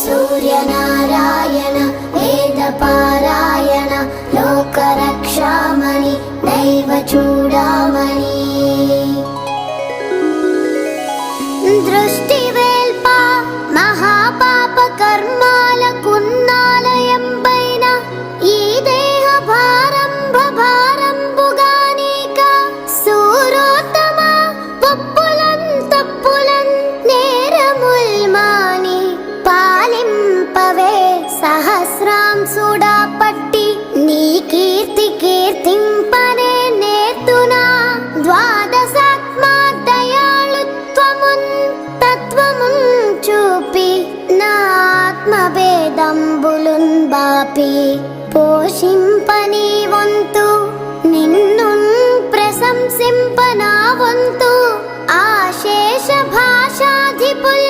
सूर्यनारायण वेदपारायण लोकरक्षामणि दैव चूडामणि दृष्टिवेल्पा महापाप कर्मालकुन्नालयंबैन ई देह भाరంబుగానీక సూరోత్తమ పప్పులన్ తప్పులన్ నేరముల్ మాని పాలింపవే సహస్రాంసుడా పట్టి నీ కీర్తి కీర్తింపనే నేర్తునా ద్వాదశాత్మా దయాళుత్వమున్ తత్వమున్ చూపి నా ఆత్మభేదంబులున్ బాపి పోషింపని వంతు నిన్ను ప్రశంసింపనా వంతు ఆశేష భాషాధిపుల్